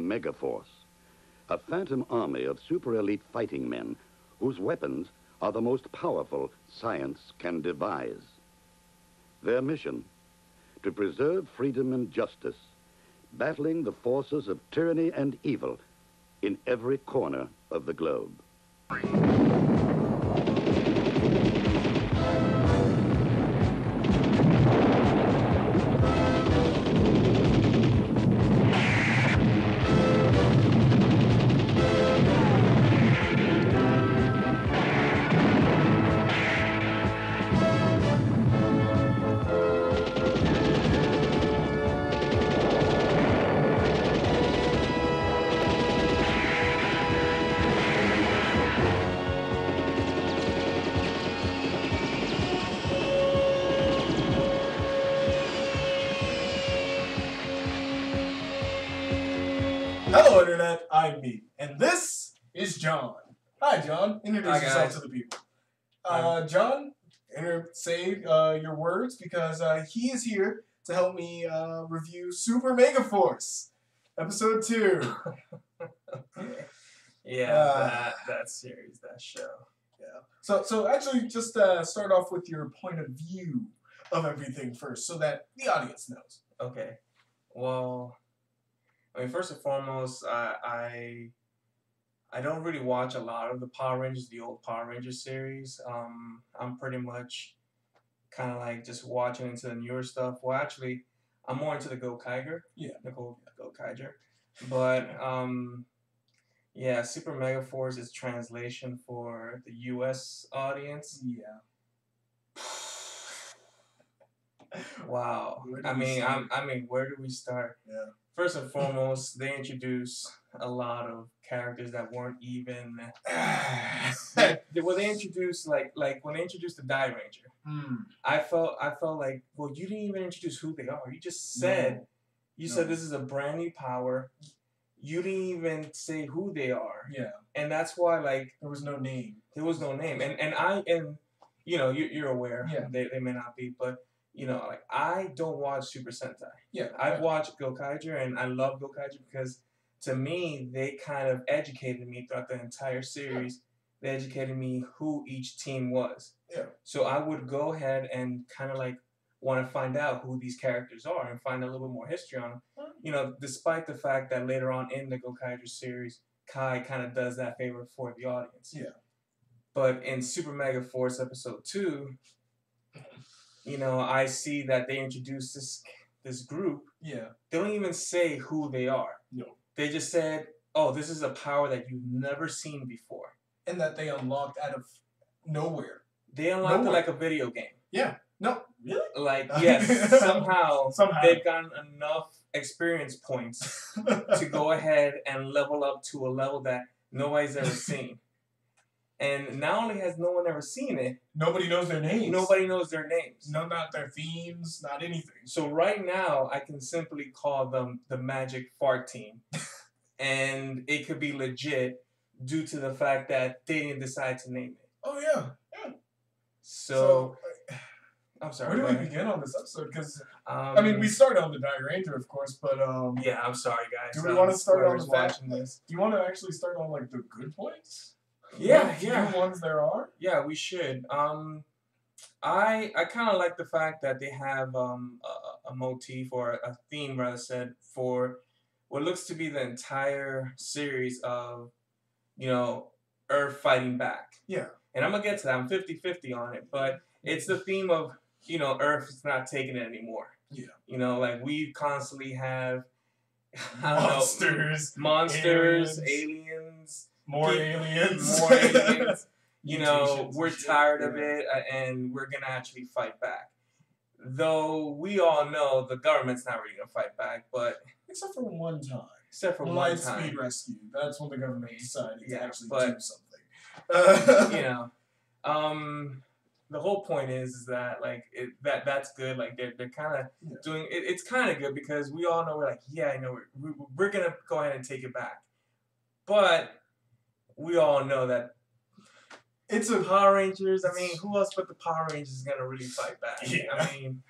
MegaForce, a phantom army of super-elite fighting men whose weapons are the most powerful science can devise. Their mission, to preserve freedom and justice, battling the forces of tyranny and evil in every corner of the globe. Hello, Internet. I'm me, and this is John. Hi, John. Introduce yourself to the people. John, say your words because he is here to help me review Super MegaForce, Episode 2. Yeah, that series, that show. Yeah. So actually, just start off with your point of view of everything first, so that the audience knows. Okay. Well, I mean, first and foremost, I don't really watch a lot of the Power Rangers, the old Power Rangers series. I'm pretty much kind of like just watching into the newer stuff. Well, actually, I'm more into the Go Kiger. Yeah. The Go Kiger. But yeah, Super MegaForce is translation for the U.S. audience. Yeah. Wow. I mean, where do we start? Yeah. First and foremost, they introduce a lot of characters that weren't even. They introduced like when they introduced the Die Ranger. I felt like, well, you didn't even introduce who they are. You just said said this is a brand new power. You didn't even say who they are. Yeah. And that's why there was no name. There was no name. And you know, you're aware. Yeah. They may not be, but you know, like I don't watch Super Sentai. Yeah. I've watched Go Kiger, and I love Go Kiger because to me they kind of educated me throughout the entire series. They educated me who each team was. Yeah. So I would go ahead and kind of like want to find out who these characters are and find a little bit more history on them. You know, despite the fact that later on in the Go Kiger series, Kai kind of does that favor for the audience. Yeah. But in Super MegaForce Episode 2, you know, I see that they introduced this group. Yeah. They don't even say who they are. No. They just said, oh, this is a power that you've never seen before. And that they unlocked out of nowhere. They unlocked it like a video game. Yeah. No. Really? Like, yes, somehow they've gotten enough experience points to go ahead and level up to a level that nobody's ever seen. And not only has no one ever seen it, nobody knows their names. Nobody knows their names. No, not their themes, not anything. So right now, I can simply call them the Magic Fart Team. And it could be legit due to the fact that they didn't decide to name it. Oh, yeah. Yeah. So I'm sorry. Where do we begin on this episode? Because, I mean, we started on the Die Ranger, of course, but... yeah, I'm sorry, guys. Do we want to start on the watching this? Do you want to actually start on, like, the good points? Yeah, few ones there are. Yeah, we should. I kind of like the fact that they have a motif or a theme, rather said, for what looks to be the entire series of, you know, Earth fighting back. Yeah. And I'm gonna get to that. I'm 50-50 on it, but it's the theme of, you know, Earth is not taking it anymore. Yeah. You know, like we constantly have monsters, aliens. More aliens. You know, we're tired of it, and we're going to actually fight back. Though we all know the government's not really going to fight back, but... Except for one time. Except for one time. Lightspeed Rescue. That's when the government decided to actually do something. You know, the whole point is that, like, that's good. Like, they're kind of doing... It's kind of good because we all know we're like, yeah, I know, we're going to go ahead and take it back. But... we all know that it's a Power Rangers. I mean, who else but the Power Rangers is gonna really fight back? Yeah. I mean,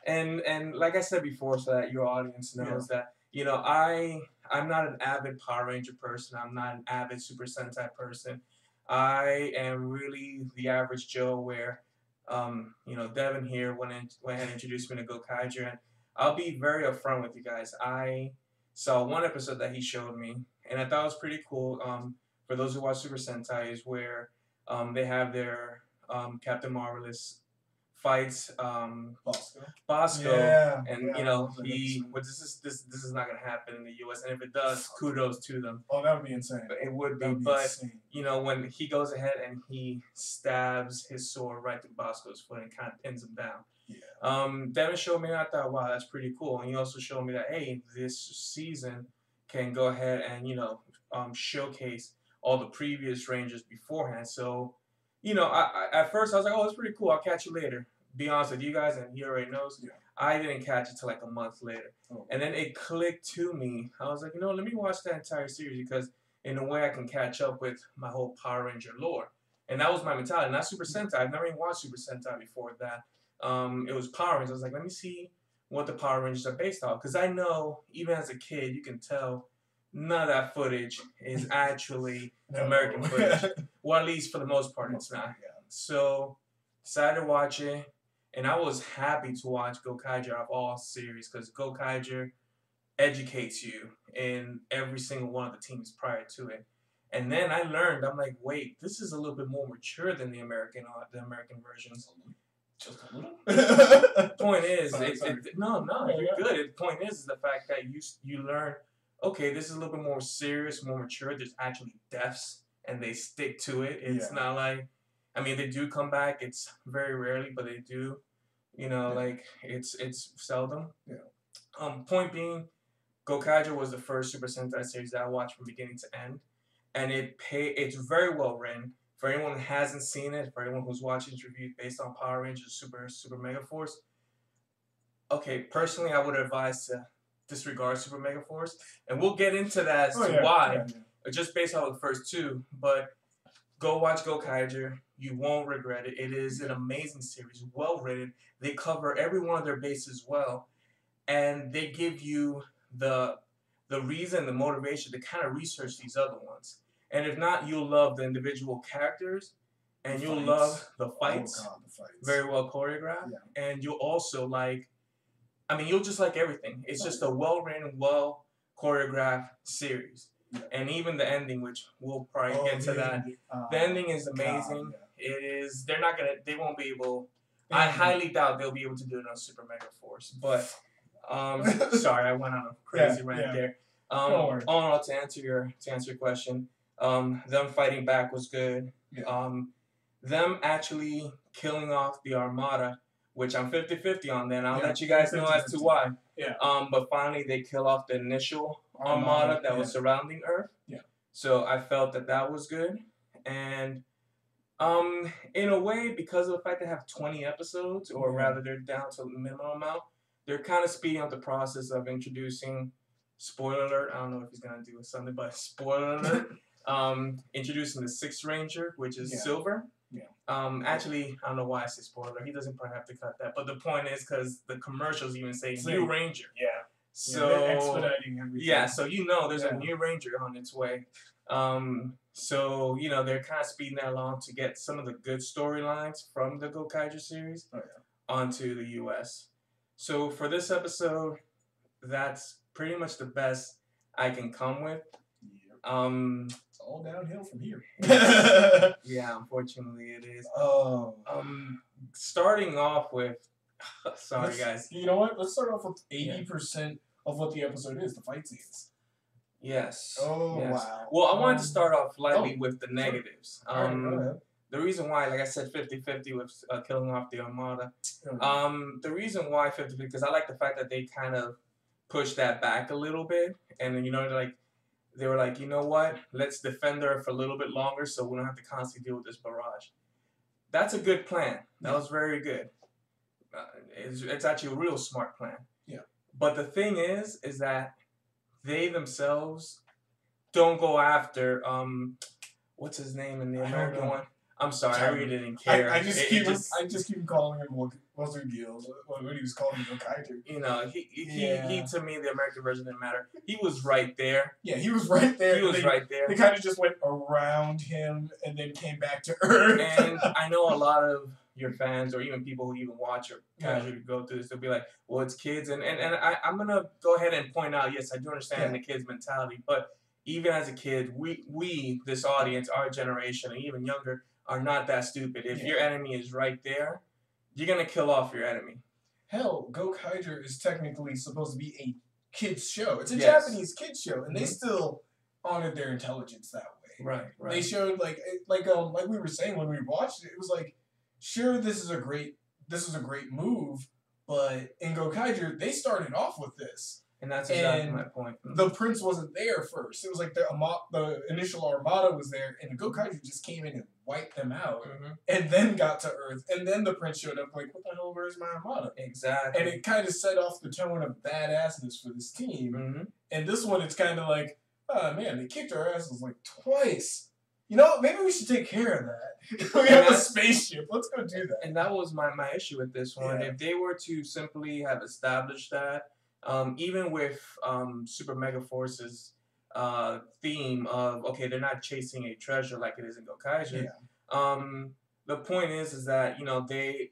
and like I said before, so that your audience knows that, you know, I I'm not an avid Power Ranger person. I'm not an avid Super Sentai person. I am really the average Joe where, Devin here went ahead and introduced me to Gokaiger, and I'll be very upfront with you guys. I saw one episode that he showed me, and I thought it was pretty cool. For those who watch Super Sentai, is where they have their Captain Marvelous fights Bosco, and this is not gonna happen in the U.S. and if it does, kudos to them. Oh, that would be insane. It would be, when he goes ahead and he stabs his sword right through Bosco's foot and kind of pins him down. Yeah. Devin showed me that. I thought, wow, that's pretty cool. And he also showed me that, hey, this season can go ahead and showcase all the previous Rangers beforehand. So. At first I was like, oh, that's pretty cool. I'll catch you later. Be honest with you guys, and he already knows. Yeah. I didn't catch it till like a month later. Oh. And then it clicked to me. I was like, let me watch that entire series because in a way I can catch up with my whole Power Ranger lore. And that was my mentality. Not Super Sentai. I've never even watched Super Sentai before that. It was Power Rangers. I was like, let me see what the Power Rangers are based off. Because I know, even as a kid, you can tell none of that footage is actually American footage. Well, at least for the most part, it's not. So, decided to watch it, and I was happy to watch Gokaiger of all series because Gokaiger educates you in every single one of the teams prior to it. And then I learned, I'm like, wait, this is a little bit more mature than the American versions. Just a little. The point is, no, you're good. The point is the fact that you learn. Okay, this is a little bit more serious, more mature. There's actually deaths, and they stick to it. It's not like, they do come back. It's very rarely, but they do. It's seldom. Yeah. Point being, Gokaiger was the first Super Sentai series that I watched from beginning to end, and it's very well written. For anyone who hasn't seen it, for anyone who's watching this review based on Power Rangers Super MegaForce, okay, personally, I would advise to disregard Super MegaForce, and we'll get into that as to why, just based on the first two. But go watch Gokaiger. You won't regret it. It is an amazing series, well written. They cover every one of their bases well, and they give you the reason, the motivation to kind of research these other ones. And if not, you'll love the individual characters, and you'll love the fights. Oh God, the fights. Very well choreographed, and you'll also you'll just like everything. It's just a well-written, well-choreographed series. Yeah. And even the ending, which we'll probably get to that. The ending is amazing. It is. They won't be able. I highly doubt they'll be able to do it on Super MegaForce. But, sorry, I went on a crazy rant there. All in all, to answer your question, them fighting back was good. Yeah. Them actually killing off the Armada, which I'm 50-50 on then. I'll let you guys know as to why. Yeah. But finally, they kill off the initial Armada that was surrounding Earth. Yeah. So I felt that was good. And in a way, because of the fact they have 20 episodes, or rather they're down to the minimum amount, they're kind of speeding up the process of introducing, spoiler alert, I don't know if he's going to do something, but spoiler alert, introducing the Sixth Ranger, which is Silver. Yeah. Actually, I don't know why I say spoiler. He doesn't probably have to cut that. But the point is because the commercials even say New Ranger. Yeah. So they're expediting everything. Yeah, so there's a New Ranger on its way. So they're kind of speeding that along to get some of the good storylines from the Gokaiger series onto the U.S. So for this episode, that's pretty much the best I can come with. It's all downhill from here. Yeah, unfortunately it is. Oh. Starting off with, sorry guys. You know what? Let's start off with 80% of what the episode is, the fight scenes. Yes. Oh, yes. Wow. Well, I wanted to start off lightly with the negatives. Sure. The reason why, like I said, 50-50 with killing off the Armada. The reason why 50-50, because I like the fact that they kind of pushed that back a little bit. And then, they were like, you know what? Let's defend her for a little bit longer so we don't have to constantly deal with this barrage. That's a good plan. That was very good. It's actually a real smart plan. Yeah. But the thing is that they themselves don't go after, what's his name in the American one? I'm sorry, I really didn't care. I just keep calling him Wazugil when he was calling him Gokaiger. You know, he to me, the American version didn't matter. He was right there. Yeah, he was right there. He was right there. They kind of just went around him and then came back to Earth. And I know a lot of your fans, or even people who even watch or casually go through this, they'll be like, well, it's kids. And I'm going to go ahead and point out, yes, I do understand the kids' mentality, but even as a kid, we, this audience, our generation, and even younger, are not that stupid. If your enemy is right there, you're going to kill off your enemy. Hell, Gokaiger is technically supposed to be a kids show. It's a Japanese kids show, and they still honored their intelligence that way. Right. They showed like we were saying when we watched it, it was like, sure, this is a great move, but in Gokaiger, they started off with this. And that's exactly my point. The prince wasn't there first. It was like the initial armada was there, and the Gokaiger just came in and wiped them out, and then got to Earth, and then the prince showed up like, what the hell, where's my armada? Exactly. And it kind of set off the tone of badassness for this team. And this one, it's kind of like, oh man, they kicked our asses like twice. You know, maybe we should take care of that. We have a spaceship. Let's go do that. And that was my issue with this one. If they were to simply have established that, even with Super MegaForce's theme of, okay, they're not chasing a treasure like it is in Gokaiger. The point is that, you know, they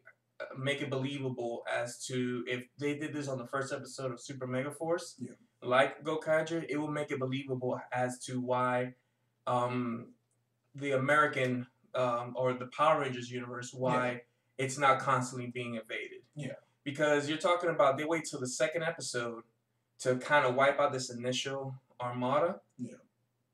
make it believable as to, if they did this on the first episode of Super MegaForce, like Gokaiger, it will make it believable as to why the American or the Power Rangers universe, why it's not constantly being invaded. Because you're talking about, they wait till the second episode to kind of wipe out this initial armada.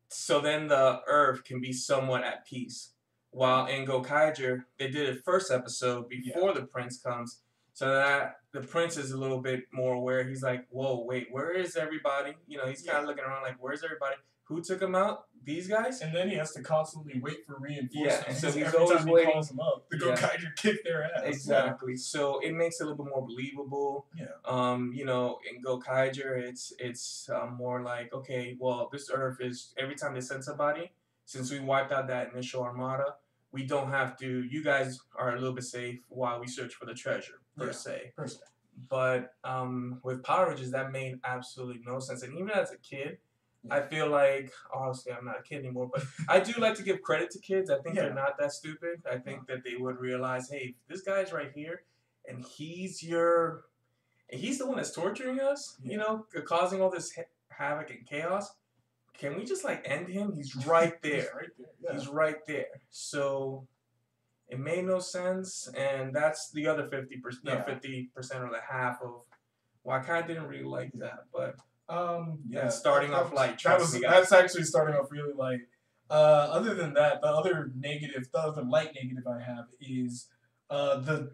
So then the Earth can be somewhat at peace. While in Gokaiger, they did it first episode before the prince comes, so that the prince is a little bit more aware. He's like, whoa, wait, where is everybody? You know, he's kind of looking around like, where's everybody? Who took him out? These guys? And then he has to constantly wait for reinforcements. And so he's every always time waiting. He calls them up, the Gokaiger kick their ass. Exactly. So it makes it a little bit more believable. You know, in Gokaiger, it's more like, okay, well, this Earth is, every time they send somebody, since we wiped out that initial armada, we don't have to, you guys are a little bit safe while we search for the treasure, per se. But with Power Rangers, that made absolutely no sense. And even as a kid, I feel like, obviously I'm not a kid anymore, but I do like to give credit to kids. I think they're not that stupid. I think that they would realize, hey, this guy's right here, and he's the one that's torturing us, you know, causing all this havoc and chaos. Can we just like end him? He's right there. He's right there. So it made no sense, and that's the other 50%, 50% or the half of why I kind of didn't really like that, but. Starting off light. That's actually starting off really light. Other than that, the other light negative I have is the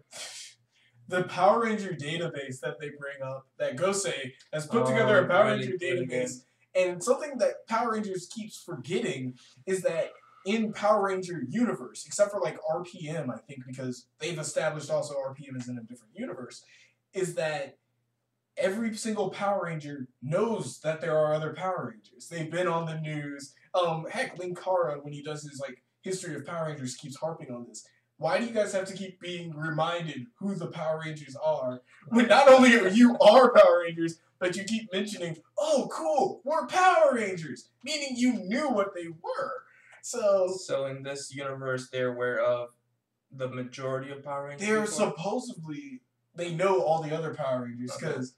Power Ranger database that they bring up. That Gosei has put together a Power Ranger database, and something that Power Rangers keeps forgetting is that in Power Ranger universe, except for like RPM, I think, because they've established also RPM is in a different universe, is that every single Power Ranger knows that there are other Power Rangers. They've been on the news. Heck, Linkara, when he does his like history of Power Rangers, keeps harping on this. Why do you guys have to keep being reminded who the Power Rangers are? When not only are you Power Rangers, but you keep mentioning, oh, cool, we're Power Rangers, meaning you knew what they were. So in this universe, they're aware of the majority of Power Rangers. They're supposedly, they know all the other Power Rangers because.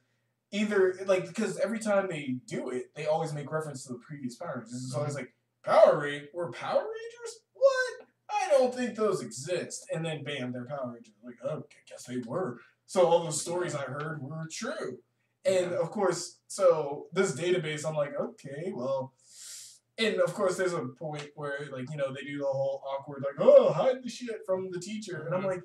Because every time they do it, they always make reference to the previous Power Rangers. It's always like, we're Power Rangers? What? I don't think those exist. And then, bam, they're Power Rangers. Like, oh, I guess they were. So all those stories I heard were true. And, of course, so this database, I'm like, okay, well... And, of course, there's a point where, like, you know, they do the whole awkward, like, oh, hide the shit from the teacher. And I'm like,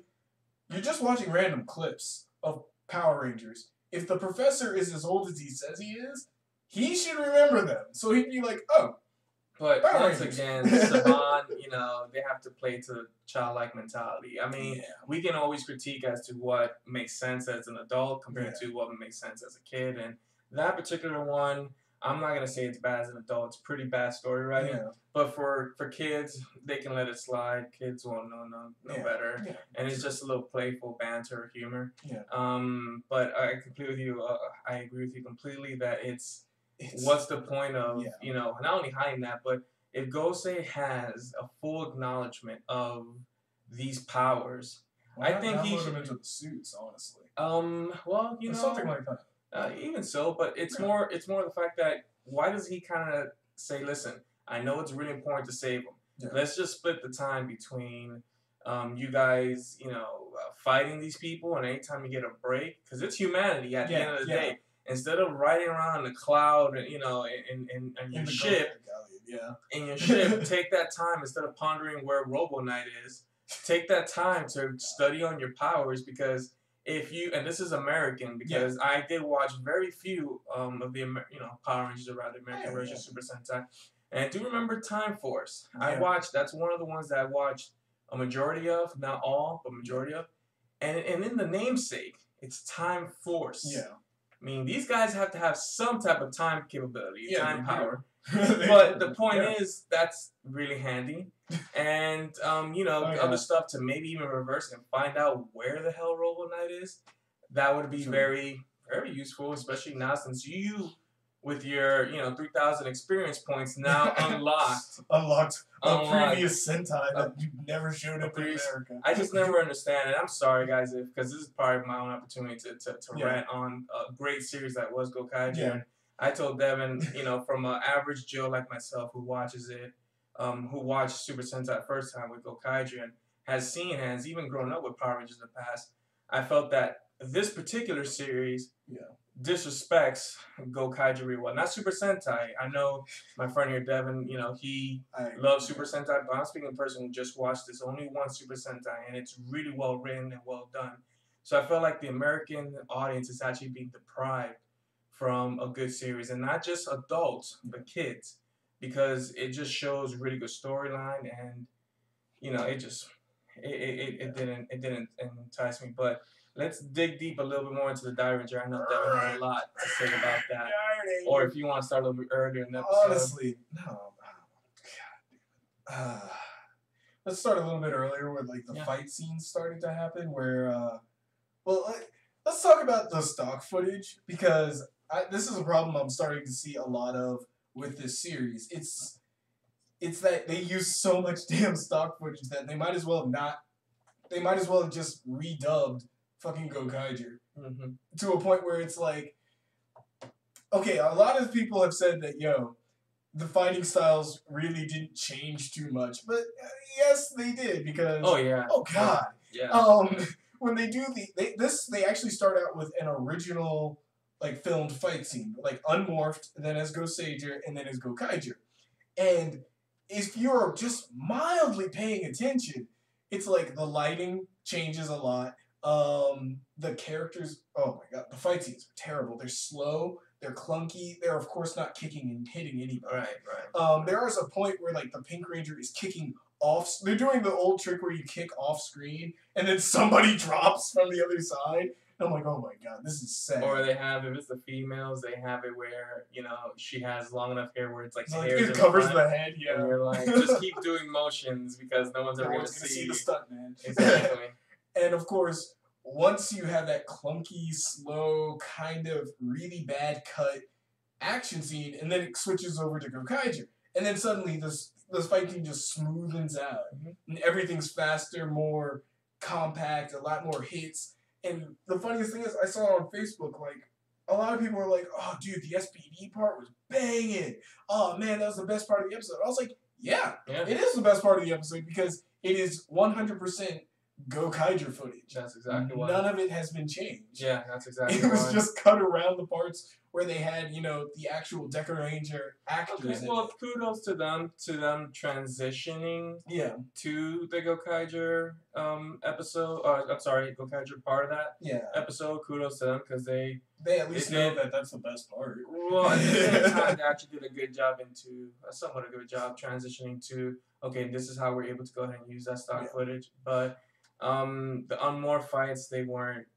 you're just watching random clips of Power Rangers. If the professor is as old as he says he is, he should remember them. So he'd be like, oh. But once again, Saban, you know, they have to play to the childlike mentality. I mean, we can always critique as to what makes sense as an adult compared to what makes sense as a kid. And that particular one, I'm not gonna say it's bad as an adult. It's pretty bad story writing. Yeah. But for kids, they can let it slide. Kids won't know better. Yeah. And it's just a little playful banter, humor. Yeah. But I completely with you. I agree with you completely that it's what's the point of not only hiding that, but if Gosei has a full acknowledgement of these powers, I think he should put him into the suits, honestly. Well, something like that. Even so, but it's more the fact that why does he kind of say, listen, I know it's really important to save them. Yeah. Let's just split the time between you guys, fighting these people, and anytime you get a break, because it's humanity at the end of the day. Instead of riding around in a cloud, in your ship, in your ship, take that time instead of pondering where Robo Knight is. Take that time to study on your powers, because if you, and this is American, because I did watch very few of the Power Rangers around the American version Super Sentai, and I do remember Time Force. That's one of the ones that I watched a majority of, not all, but majority of, and in the namesake, it's Time Force. Yeah. I mean, these guys have to have some type of time capability, time power. But the point is, that's really handy. And, other stuff to maybe even reverse and find out where the hell Robo Knight is, that would be very, very useful, especially now since you, with your, 3,000 experience points, now unlocked a previous Sentai that you never showed up in America. I just never understand it. I'm sorry, guys, because this is part of my own opportunity to rant on a great series that was Gokaiger. Yeah. I told Devin, from an average Joe like myself who watches it, who watched Super Sentai first time with Gokaiger and has even grown up with Power Rangers in the past, I felt that this particular series disrespects Gokaiger really well. Not Super Sentai. I know my friend here, Devin, he loves Super Sentai, but I'm speaking in person who just watched this only one Super Sentai, and it's really well written and well done. So I felt like the American audience is actually being deprived from a good series, and not just adults, but kids, because it just shows really good storyline, and it didn't entice me. But let's dig deep a little bit more into the Ranger. I know Devin has a lot to say about that. Or if you want to start a little bit earlier in the episode. Honestly, no. Let's start a little bit earlier where the fight scenes started to happen. Where, let's talk about the stock footage, because this is a problem I'm starting to see a lot of with this series. It's that they use so much damn stock footage that they might as well have just redubbed fucking Gokaiger to a point where it's like, okay, a lot of people have said that the fighting styles really didn't change too much, but yes, they did, because when they do they actually start out with an original filmed fight scene, unmorphed, then as Goseiger, and then as Gokaiger. And if you're just mildly paying attention, it's like the lighting changes a lot. The characters, oh my god, the fight scenes are terrible. They're slow, they're clunky, they're of course not kicking and hitting anybody. Right. There is a point where the Pink Ranger is kicking off. They're doing the old trick where you kick off screen and then somebody drops from the other side. And I'm like, oh my god, this is sad. Or they have, if it's the females, they have it where, she has long enough hair where it's it covers the head, And you're like, just keep doing motions because no one's ever going to see the stunt, man. Exactly. And of course, once you have that clunky, slow, kind of really bad cut action scene, and then it switches over to Gokaiger, and then suddenly this fight scene just smoothens out, and everything's faster, more compact, a lot more hits. And the funniest thing is, I saw on Facebook, a lot of people were like, oh, dude, the SPD part was banging. Oh, man, that was the best part of the episode. I was like, yeah, it is the best part of the episode, because it is 100% Gokaiger footage. That's exactly why. None of it has been changed. Yeah, that's exactly why. It was just cut around the parts where they had, the actual Deca Ranger actors. Okay, well, kudos to them transitioning to the Gokaiger episode. Gokaiger part of that episode. Kudos to them, because they at least know that that's the best part. Well, at the same time, they actually did somewhat a good job transitioning to, okay, this is how we're able to go ahead and use that stock footage. But the unmorphed fights, they weren't.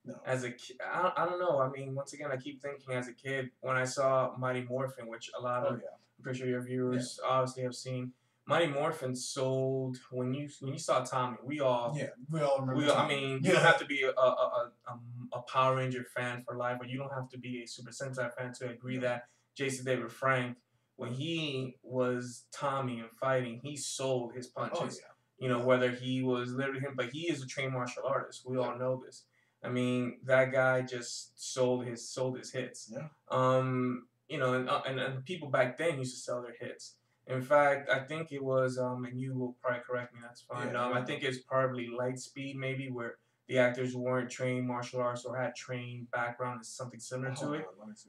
No. As a kid, I don't know. I mean, once again, I keep thinking as a kid when I saw Mighty Morphin, which a lot of, I'm pretty sure your viewers obviously have seen. Mighty Morphin sold when you saw Tommy. We all remember. I mean, you don't have to be a Power Ranger fan for life, or you don't have to be a Super Sentai fan to agree that Jason David Frank, when he was Tommy and fighting, he sold his punches. You know, whether he was literally him, but he is a trained martial artist. We all know this. I mean, that guy just sold his hits. You know, and people back then used to sell their hits. In fact, I think it was, and you will probably correct me, that's fine. I think it's probably Lightspeed, maybe, where the actors weren't trained martial arts or had trained background, is something similar to it.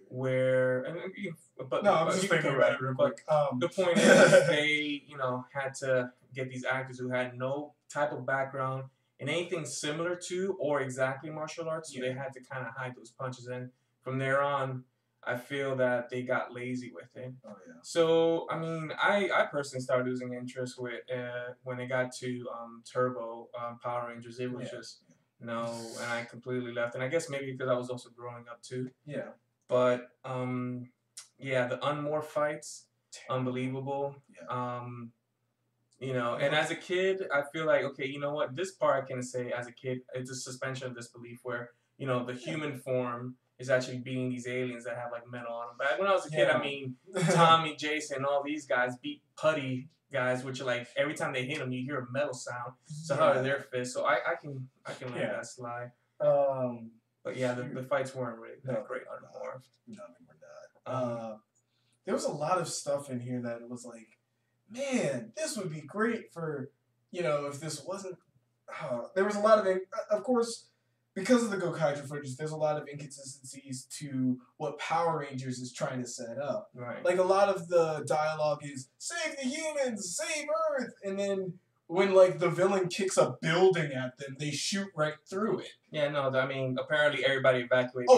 Where, I'm just thinking about it real quick. The point is, they, you know, had to get these actors who had no type of background in anything similar to or exactly martial arts, so they had to kind of hide those punches. And from there on, I feel that they got lazy with it. So, I mean, I personally started losing interest with when it got to Turbo Power Rangers. It was just, no, and I completely left. And I guess maybe because I was also growing up too. But, yeah, the Unmore fights, unbelievable. You know, and as a kid, I feel like, okay, you know what? This part I can say as a kid, it's a suspension of disbelief where, you know, the human form is actually beating these aliens that have like metal on them. But when I was a kid, I mean, Tommy, Jason, all these guys beat putty guys, which are like every time they hit them, you hear a metal sound. So how are their fists? So I can let that slide. But yeah, the fights weren't really that great anymore. No, they were not. There was a lot of stuff in here that it was like, man, this would be great for, you know, if this wasn't. There was a lot of, of course, because of the Gokaiger footage, there's a lot of inconsistencies to what Power Rangers is trying to set up. Like, a lot of the dialogue is, save the humans, save Earth, and then when, like, the villain kicks a building at them, they shoot right through it. Yeah, no, I mean, apparently everybody evacuated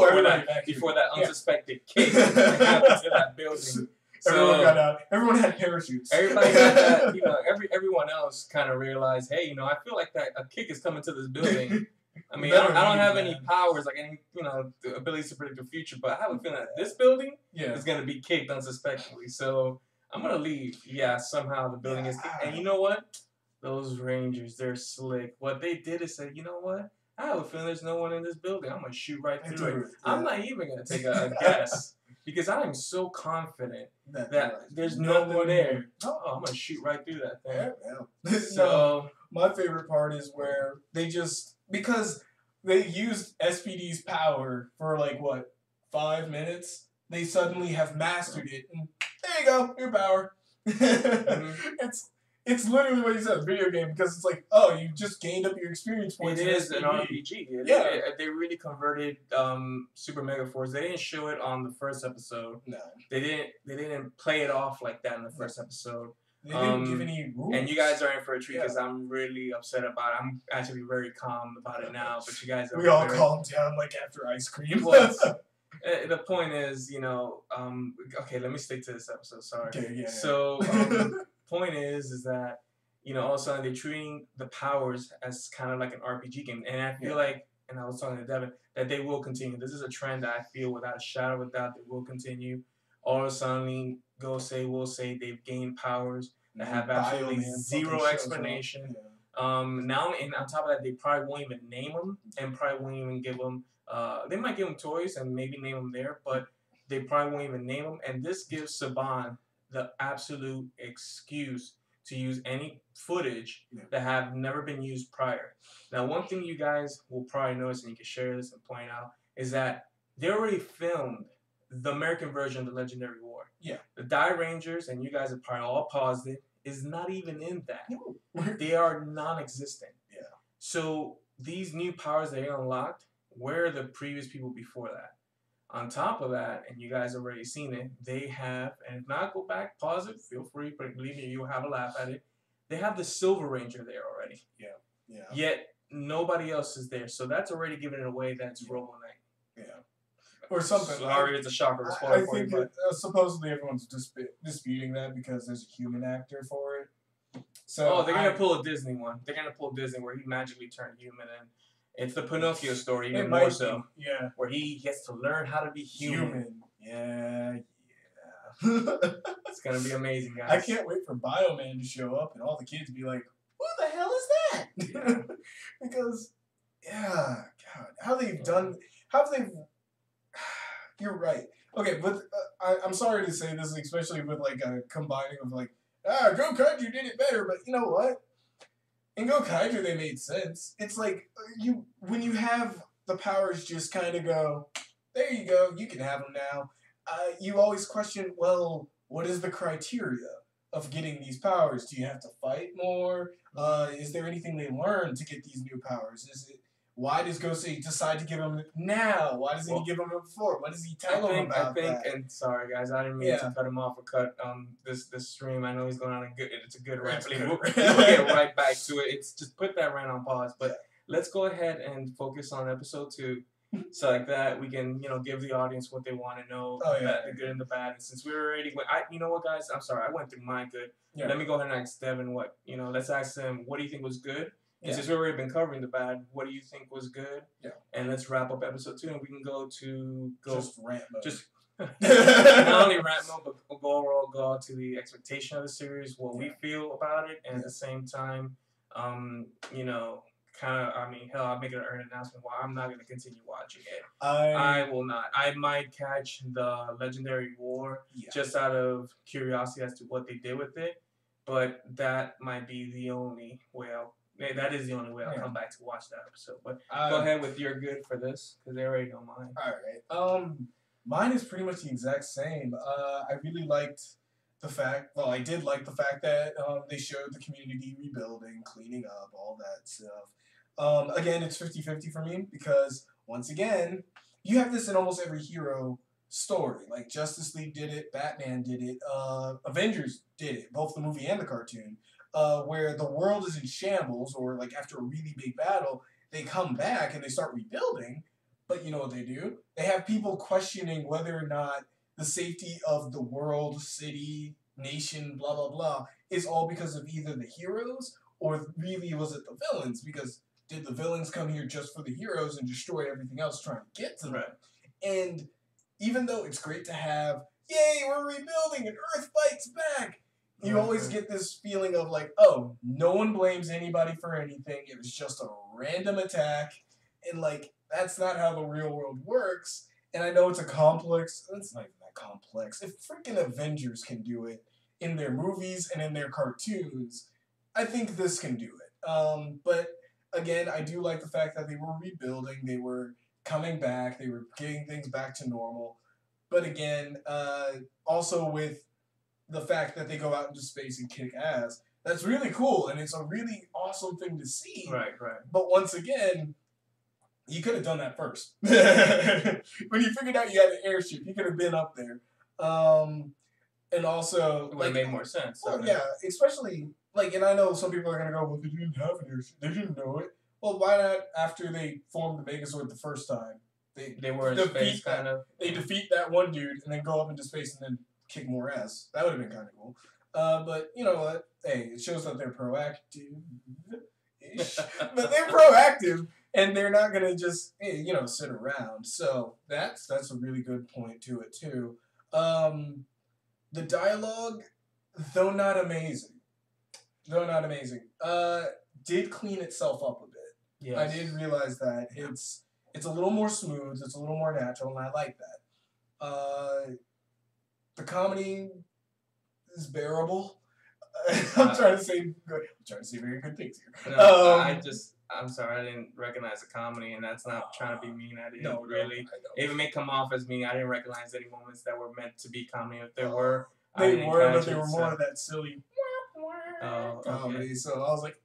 before that unsuspected kick that happened to that building. Everyone got out. Everyone had parachutes. Everybody got that. You know, everyone else kind of realized, hey, you know, I feel like that a kick is coming to this building. I mean, I don't have any powers, like any, you know, abilities to predict the future, but I have a feeling that this building is going to be kicked unsuspectingly. So I'm going to leave. Yeah, somehow the building is kicked. And you know what? Those Rangers, they're slick. What they did is say, you know what? I have a feeling there's no one in this building. I'm going to shoot right through it. I'm not even going to take a guess because I am so confident that there's no one there. Oh, I'm going to shoot right through that thing. So my favorite part is where they just, because they used SPD's power for like, what, 5 minutes? They suddenly have mastered it. And there you go, your power. It's literally what you said, video game, because it's like, oh, you just gained up your experience points. It is an RPG. They really converted Super MegaForce. They didn't show it on the first episode. No. They didn't play it off like that in the first episode. They didn't give any rules. And you guys are in for a treat because I'm really upset about it. I'm actually very calm about it now, but you guys are we all calmed down like after ice cream. The point is, you know, okay, let me stick to this episode. Sorry. Okay, So, point is that, you know, all of a sudden they're treating the powers as kind of like an RPG game, and I feel like, and I was talking to Devin, that they will continue. This is a trend that I feel without a shadow of a doubt they will continue. All of a sudden, will say they've gained powers that have absolutely zero explanation. Now, and on top of that, they probably won't even name them, and probably won't even give them. They might give them toys and maybe name them there, but they probably won't even name them. And this gives Saban the absolute excuse to use any footage that have never been used prior. Now, one thing you guys will probably notice, and you can share this and point out, is that they already filmed the American version of the Legendary War. The Die Rangers, and you guys have probably all paused it, is not even in that. They are non-existent. So these new powers they unlocked, where are the previous people before that? On top of that, and you guys already seen it, they have, and if not, go back, pause it, feel free, but believe me, you'll have a laugh at it. They have the Silver Ranger there already. Yet nobody else is there, so that's already giving it away that it's Robo Knight. Or something. Sorry, it's a shocker. I think supposedly everyone's disputing that because there's a human actor for it. So they're gonna pull a Disney one. They're gonna pull Disney where he magically turned human, It's the Pinocchio story, even It more might so. be, yeah. Where he gets to learn how to be human. Yeah. It's gonna be amazing, guys. I can't wait for Bioman to show up and all the kids be like, "Who the hell is that?" Yeah. Because, yeah, God, how they've done, how they've. You're right. Okay, but I'm sorry to say this, especially with like a combining of like, Go Kaiju did it better, but you know what? In Go Kaiju, they made sense. It's like when you have the powers just kind of go, there you go, you can have them now. You always question, well, what is the criteria of getting these powers? Do you have to fight more? Is there anything they learn to get these new powers? Why does Gosei decide to give them now? Why doesn't he give them before? What does he tell them about that? And sorry guys, I didn't mean to cut him off or cut this stream. I know he's going on it's a good rant. We'll get right back to it. It's just put that rant on pause. But let's go ahead and focus on episode 2. So like that, we can give the audience what they want to know, the good and the bad. And since we already you know what, guys? I'm sorry, I went through my good. Yeah. Let me go ahead and ask Devin what Let's ask him what do you think was good. And since we've already been covering the bad, what do you think was good? Yeah. And let's wrap up episode 2, and we can go just rant mode. Just not only rant mode, but go to the expectation of the series, what we feel about it, and at the same time, I'll make an earned announcement why I'm not going to continue watching it. I will not. I might catch the Legendary War just out of curiosity as to what they did with it, but that might be the only way that is the only way I'll come back to watch that episode. But go ahead with your good for this, because they already know mine. All right. Mine is pretty much the exact same. I really liked the fact, I did like the fact that they showed the community rebuilding, cleaning up, all that stuff. Again, it's 50-50 for me, because, once again, you have this in almost every hero story. Like, Justice League did it, Batman did it, Avengers did it, both the movie and the cartoon. Where the world is in shambles, or like after a really big battle, they come back and they start rebuilding. But you know what they do? They have people questioning whether or not the safety of the world, city, nation, blah, blah, blah, is all because of either the heroes or really was it the villains? Because did the villains come here just for the heroes and destroy everything else trying to get to them? And even though it's great to have, yay, we're rebuilding and Earth fights back, you always get this feeling of like, oh, no one blames anybody for anything. It was just a random attack. And like, that's not how the real world works. And I know it's it's not even that complex. If freaking Avengers can do it in their movies and in their cartoons, I think this can do it. But again, I do like the fact that they were rebuilding. They were coming back. They were getting things back to normal. But again, also with the fact that they go out into space and kick ass, that's really cool, and it's a really awesome thing to see. Right. But once again, you could have done that first. When you figured out you had an airship, you could have been up there. And also, it would have made more sense. Well, yeah, especially and I know some people are gonna go, well, they didn't have an airship, they didn't know it. Well, why not after they formed the Megazord the first time? They were in space, kind of. They defeat that one dude and then go up into space and then kick more ass. That would have been kind of cool. But you know what? Hey, it shows that they're proactive. But they're proactive, and they're not gonna just sit around. So that's a really good point to it too. The dialogue, though not amazing, did clean itself up a bit. Yes. I did realize that it's a little more smooth, it's a little more natural, and I like that. The comedy is bearable. I'm trying to say very good things here. No, I'm sorry, I didn't recognize the comedy, and that's not trying to be mean. I didn't really. Even may come off as mean. I didn't recognize any moments that were meant to be comedy. If there were, but they were more of that silly comedy. So I was like,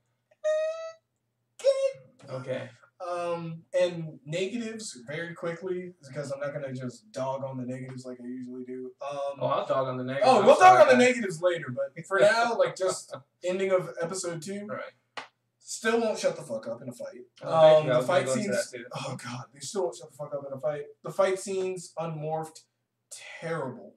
okay. And negatives very quickly, because I'm not gonna just dog on the negatives like I usually do. I'll dog on the negatives. Oh, we'll dog on the negatives later, but for now, just ending of episode 2. Right. Still won't shut the fuck up in a fight. The fight scenes. Oh god, they still won't shut the fuck up in a fight. The fight scenes, unmorphed, terrible.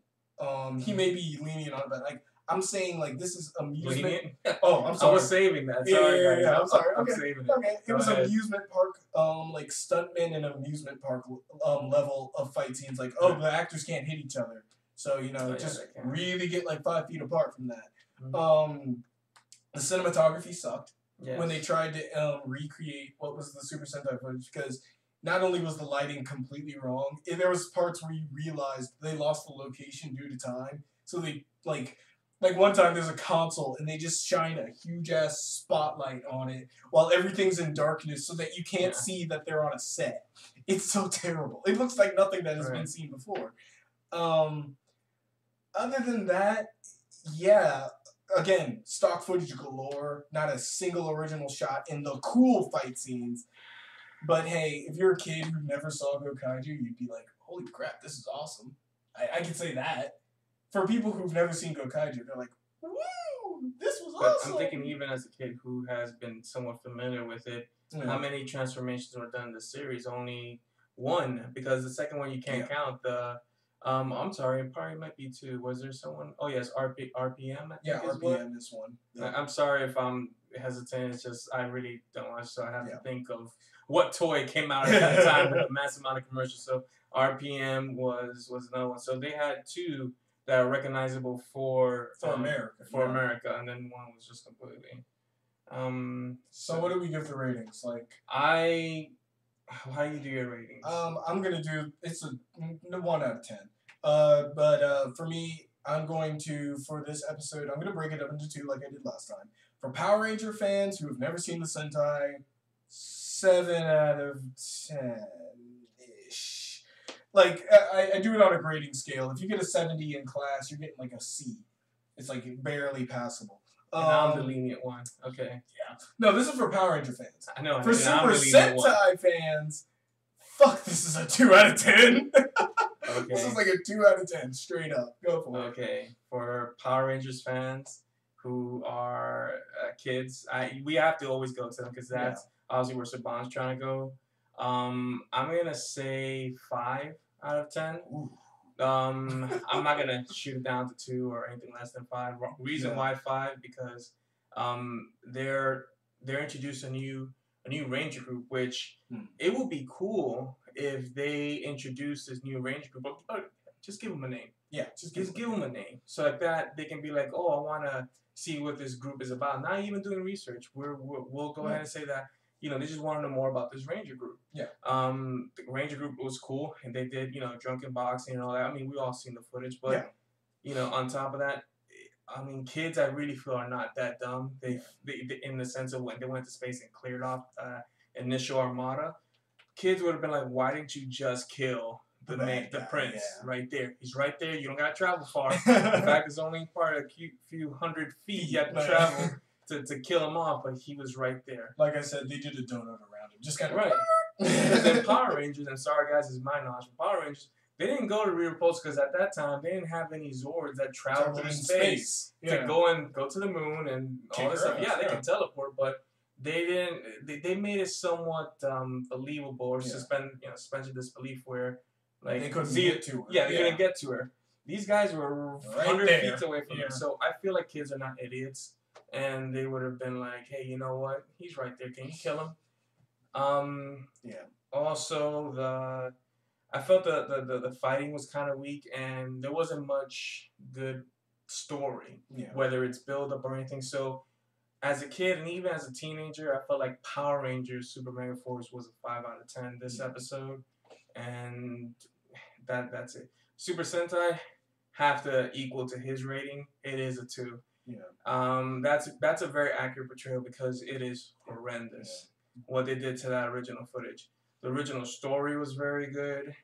He may be lenient on it, but I'm saying like this is amusement. Lenient? Oh, I'm sorry. I was saving that. Sorry, guys. I'm sorry. I'm Okay, saving it. okay. It Go was ahead. amusement park, like stuntmen and amusement park level of fight scenes. Like, oh, the actors can't hit each other, so just really get like 5 feet apart from that. The cinematography sucked when they tried to recreate what was the Super Sentai footage, because not only was the lighting completely wrong, there was parts where you realized they lost the location due to time. So they like one time there's a console and they just shine a huge ass spotlight on it while everything's in darkness so that you can't see that they're on a set. It's so terrible. It looks like nothing that has been seen before. Other than that, yeah. Again, stock footage galore, not a single original shot in the cool fight scenes. But hey, if you're a kid who never saw Gokaiger, you'd be like, holy crap, this is awesome. I can say that. For people who've never seen Gokaiger, they're like, woo, this was awesome. I'm thinking even as a kid who has been somewhat familiar with it, how many transformations were done in the series? Only one, because the second one you can't count. I'm sorry, it probably might be 2. Was there someone? Oh yes, RPM. I think RPM is one. Yeah. I'm sorry if I'm hesitant. It's just I really don't watch, so I have to think of what toy came out at that time with a massive amount of commercials. So RPM was another one. So they had 2 that are recognizable for America, and then one was just completely. So what do we give the ratings? Like how do you do your ratings? I'm gonna do it's a 1 out of 10. But for me, I'm going to, for this episode, I'm gonna break it up into 2 like I did last time. For Power Ranger fans who have never seen the Sentai, 7 out of 10-ish. Like, I do it on a grading scale. If you get a 70 in class, you're getting like a C. It's like barely passable. And I'm the lenient one. Okay. Yeah. No, this is for Power Ranger fans. I know. For Super Sentai fans, fuck, this is a 2 out of 10. Okay. This is like a 2 out of 10, straight up. Go for it. Okay. For Power Rangers fans who are kids, we have to always go to them because that's obviously where Saban's trying to go. I'm going to say 5 out of 10. Ooh. I'm not gonna shoot it down to 2 or anything less than 5. Reason why 5, because they're introducing a new ranger group, which it would be cool if they introduce this new ranger group. But just give them a name. Yeah, just give them a name, so like that they can be like, oh, I want to see what this group is about. Not even doing research. We'll go ahead and say that. They just want to know more about this ranger group. Yeah. The ranger group was cool, and they did, drunken boxing and all that. I mean, we all seen the footage, but on top of that, I mean, kids, I really feel are not that dumb. They in the sense of when they went to space and cleared off initial armada, kids would have been like, why didn't you just kill the prince right there? He's right there. You don't gotta travel far. In fact, it's only part of a few hundred feet you have to travel. To kill him off, but he was right there. Like I said, they did a donut around him. Just kind of Because then Power Rangers, and sorry guys, this is my knowledge, but Power Rangers, they didn't go to Rear Pulse because at that time they didn't have any Zords that traveled in space to go to the moon and all this stuff. Yeah, they can teleport, but they didn't. They made it somewhat believable or suspension disbelief where like they couldn't get to her. Yeah, they couldn't get to her. These guys were 100 feet away from her, so I feel like kids are not idiots. And they would have been like, hey, you know what? He's right there. Can you kill him? Also, I felt the fighting was kind of weak, and there wasn't much good story, whether it's build up or anything. So, as a kid and even as a teenager, I felt like Power Rangers Super MegaForce was a 5 out of 10 this episode, and that's it. Super Sentai have to equal to his rating. It is a 2. Yeah. That's a very accurate portrayal because it is horrendous what they did to that original footage. The original story was very good.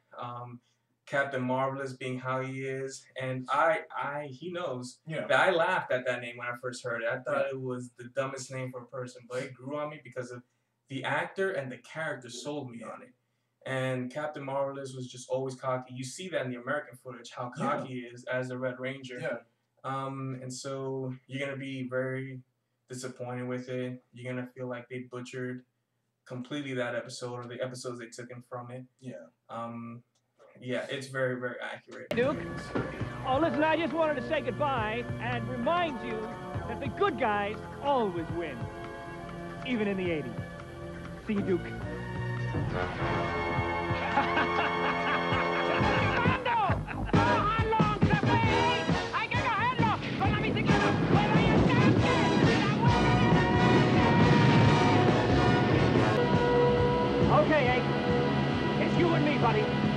Captain Marvelous being how he is, and he knows that I laughed at that name when I first heard it. I thought it was the dumbest name for a person, but it grew on me because of the actor and the character sold me on it. And Captain Marvelous was just always cocky. You see that in the American footage, how cocky he is as the Red Ranger. Yeah. And so you're gonna be very disappointed with it. You're gonna feel like they butchered completely that episode or the episodes they took in from it. Yeah. Yeah, it's very, very accurate. Duke? Oh, listen, I just wanted to say goodbye and remind you that the good guys always win. Even in the 80s. See you, Duke. Okay, Ace. It's you and me, buddy.